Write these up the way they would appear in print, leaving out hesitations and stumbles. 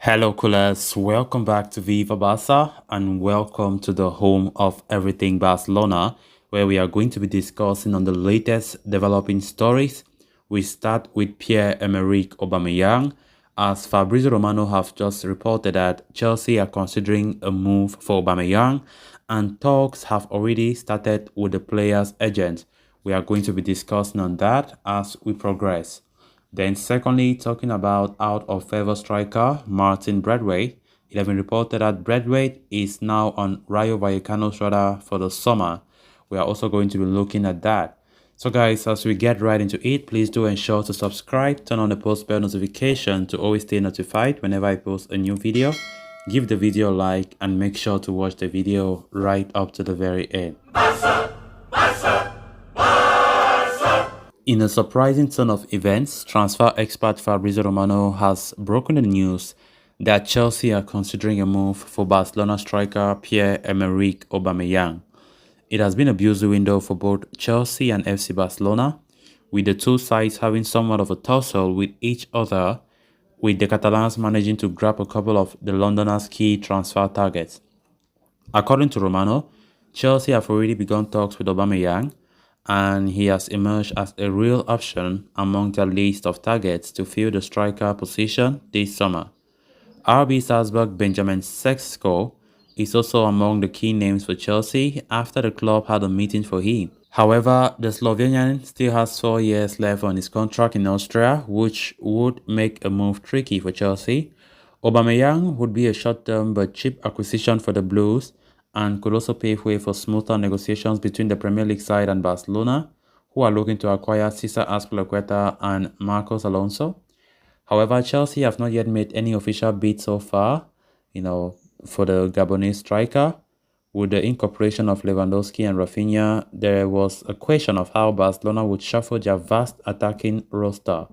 Hello, coolers. Welcome back to Viva Barca and welcome to the home of everything Barcelona, where we are going to be discussing on the latest developing stories. We start with Pierre-Emerick Aubameyang, as Fabrizio Romano have just reported that Chelsea are considering a move for Aubameyang, and talks have already started with the player's agent. We are going to be discussing on that as we progress. Then secondly, talking about out of favour striker Martin Braithwaite, it has been reported that Braithwaite is now on Rayo Vallecano's radar for the summer. We are also going to be looking at that. So guys, as we get right into it, please do ensure to subscribe, turn on the post bell notification to always stay notified whenever I post a new video. Give the video a like and make sure to watch the video right up to the very end. In a surprising turn of events, transfer expert Fabrizio Romano has broken the news that Chelsea are considering a move for Barcelona striker Pierre-Emerick Aubameyang. It has been a busy window for both Chelsea and FC Barcelona, with the two sides having somewhat of a tussle with each other, with the Catalans managing to grab a couple of the Londoners' key transfer targets. According to Romano, Chelsea have already begun talks with Aubameyang, and he has emerged as a real option among their list of targets to fill the striker position this summer. RB Salzburg Benjamin Sesko is also among the key names for Chelsea after the club had a meeting for him. However, the Slovenian still has 4 years left on his contract in Austria, which would make a move tricky for Chelsea. Aubameyang would be a short-term but cheap acquisition for the Blues, and could also pave way for smoother negotiations between the Premier League side and Barcelona, who are looking to acquire Cesar Azpilicueta and Marcos Alonso. However, Chelsea have not yet made any official bid so far, for the Gabonese striker. With the incorporation of Lewandowski and Rafinha, there was a question of how Barcelona would shuffle their vast attacking roster.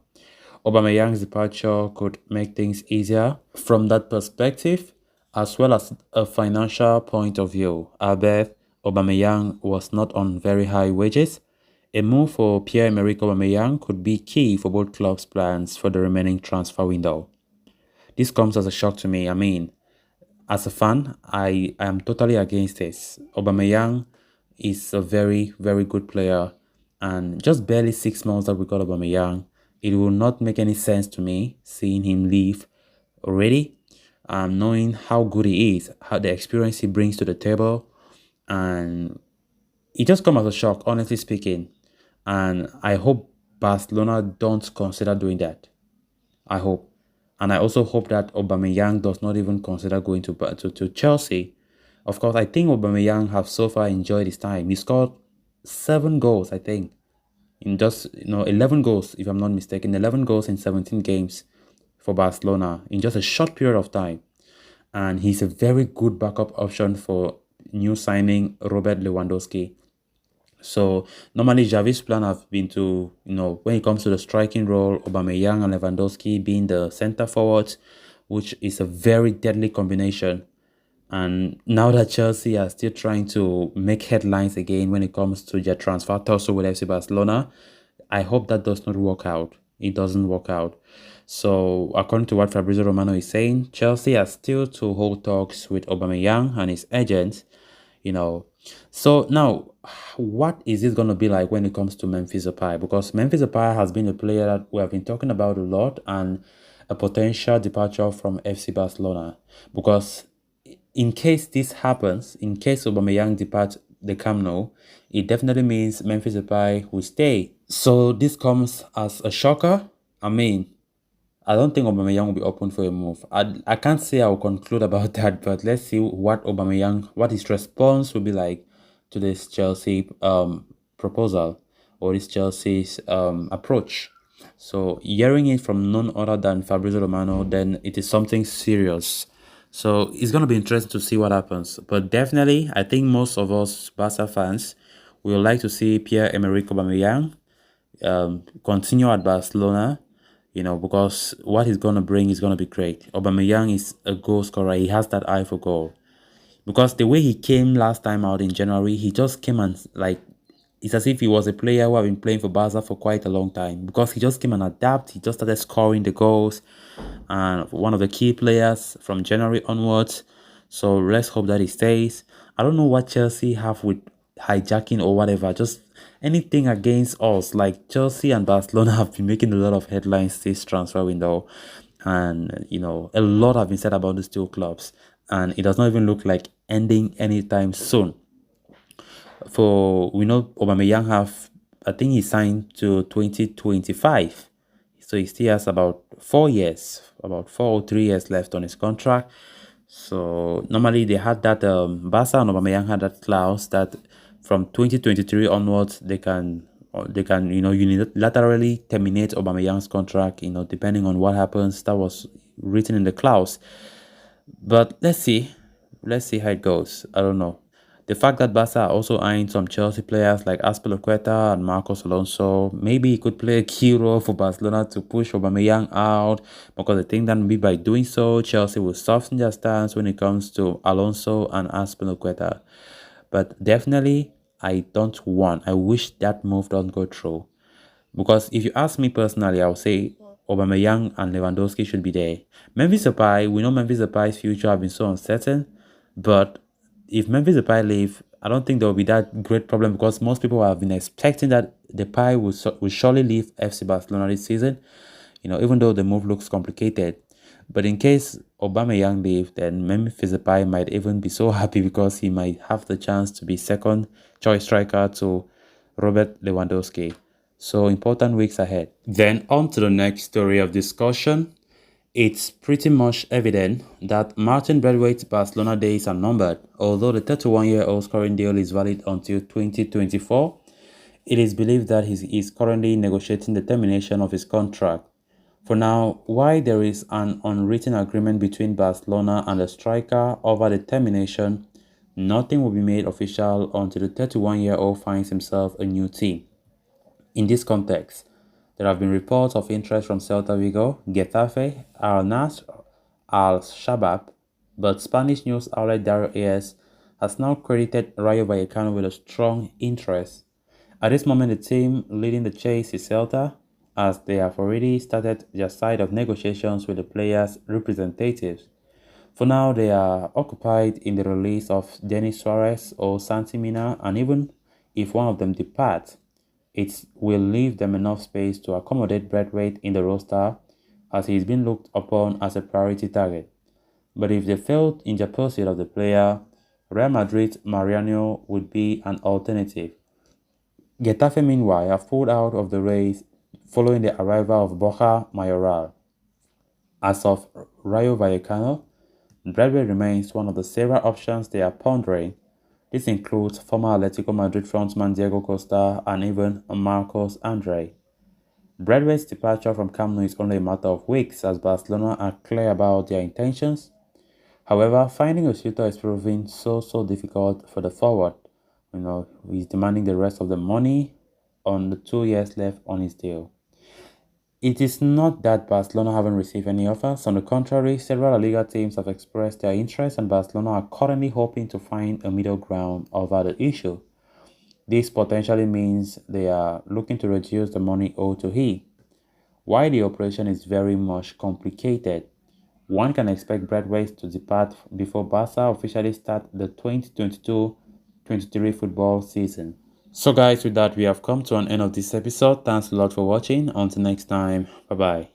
Aubameyang's departure could make things easier from that perspective, as well as a financial point of view. Albert Aubameyang was not on very high wages. A move for Pierre-Emerick Aubameyang could be key for both clubs' plans for the remaining transfer window. This comes as a shock to me. As a fan, I am totally against this. Aubameyang is a very, very good player, and just barely 6 months that we got Aubameyang, it will not make any sense to me seeing him leave already. Knowing how good he is, how the experience he brings to the table, and it just comes as a shock, honestly speaking. And I hope Barcelona don't consider doing that. I hope. And I also hope that Aubameyang does not even consider going to Chelsea. Of course, I think Aubameyang have so far enjoyed his time. He scored 7 goals, I think, in just 11 goals, if I'm not mistaken, 11 goals in 17 games for Barcelona in just a short period of time. And he's a very good backup option for new signing Robert Lewandowski. So normally Xavi's plan have been to, when it comes to the striking role, Aubameyang and Lewandowski being the center forwards, which is a very deadly combination. And now that Chelsea are still trying to make headlines again when it comes to their transfer tussle with FC Barcelona, I hope that does not work out. It doesn't work out. So according to what Fabrizio Romano is saying, Chelsea are still to hold talks with Aubameyang and his agents, So now, what is this going to be like when it comes to Memphis Depay? Because Memphis Depay has been a player that we have been talking about a lot, and a potential departure from FC Barcelona. Because in case this happens, in case Aubameyang departs the Camp Nou, it definitely means Memphis Depay will stay. So this comes as a shocker. I don't think Aubameyang will be open for a move. I can't say I will conclude about that, but let's see what his response will be like to this Chelsea proposal, or this Chelsea's approach. So hearing it from none other than Fabrizio Romano, then it is something serious. So it's going to be interesting to see what happens. But definitely, I think most of us Barca fans will like to see Pierre-Emerick Aubameyang continue at Barcelona, because what he's going to bring is going to be great. Aubameyang is a goal scorer. He has that eye for goal. Because the way he came last time out in January, he just came and it's as if he was a player who had been playing for Barca for quite a long time, because he just came and adapted. He just started scoring the goals, and one of the key players from January onwards. So let's hope that he stays. I don't know what Chelsea have with hijacking or whatever. Just anything against us. Like Chelsea and Barcelona have been making a lot of headlines this transfer window, and a lot have been said about these two clubs, and it does not even look like ending anytime soon. For we know Aubameyang have, I think he signed to 2025, so he still has about 4 years, about 4 or 3 years left on his contract. So normally they had that Barca and Aubameyang had that clause that from 2023 onwards they can unilaterally terminate Aubameyang's contract, depending on what happens. That was written in the clause. But let's see how it goes. I don't know. The fact that Barca are also eyeing some Chelsea players like Azpilicueta and Marcos Alonso, maybe he could play a key role for Barcelona to push Aubameyang out, because I think that maybe by doing so, Chelsea will soften their stance when it comes to Alonso and Azpilicueta. But definitely, I wish that move don't go through. Because if you ask me personally, I would say Aubameyang and Lewandowski should be there. Memphis Depay, we know Memphis Depay's future have been so uncertain, but if Memphis Depay leave, I don't think there will be that great problem, because most people have been expecting that Depay will surely leave FC Barcelona this season, even though the move looks complicated. But in case Aubameyang leave, then Memphis Depay might even be so happy, because he might have the chance to be second choice striker to Robert Lewandowski. So important weeks ahead. Then on to the next story of discussion. It's pretty much evident that Martin Braithwaite's Barcelona days are numbered. Although the 31-year-old's current deal is valid until 2024, it is believed that he is currently negotiating the termination of his contract. For now, while there is an unwritten agreement between Barcelona and the striker over the termination, nothing will be made official until the 31-year-old finds himself a new team. In this context, there have been reports of interest from Celta Vigo, Getafe, Al Nassr, Al Shabab, but Spanish news outlet Diario AS has now credited Rayo Vallecano with a strong interest. At this moment, the team leading the chase is Celta, as they have already started their side of negotiations with the players' representatives. For now, they are occupied in the release of Denis Suarez or Santi Mina, and even if one of them departs, it will leave them enough space to accommodate Braithwaite in the roster, as he is being looked upon as a priority target. But if they fail in their pursuit of the player, Real Madrid's Mariano would be an alternative. Getafe, meanwhile, have pulled out of the race following the arrival of Borja Mayoral. As of Rayo Vallecano, Braithwaite remains one of the several options they are pondering. This includes former Atletico Madrid frontman Diego Costa and even Marcos Andre. Braithwaite's departure from Camp Nou is only a matter of weeks, as Barcelona are clear about their intentions. However, finding a suitor is proving so difficult for the forward. He's demanding the rest of the money on the 2 years left on his deal. It is not that Barcelona haven't received any offers. On the contrary, several La Liga teams have expressed their interest, and Barcelona are currently hoping to find a middle ground over the issue. This potentially means they are looking to reduce the money owed to him. While the operation is very much complicated, one can expect Braithwaite to depart before Barca officially start the 2022-23 football season. So guys, with that, we have come to an end of this episode. Thanks a lot for watching. Until next time, bye bye.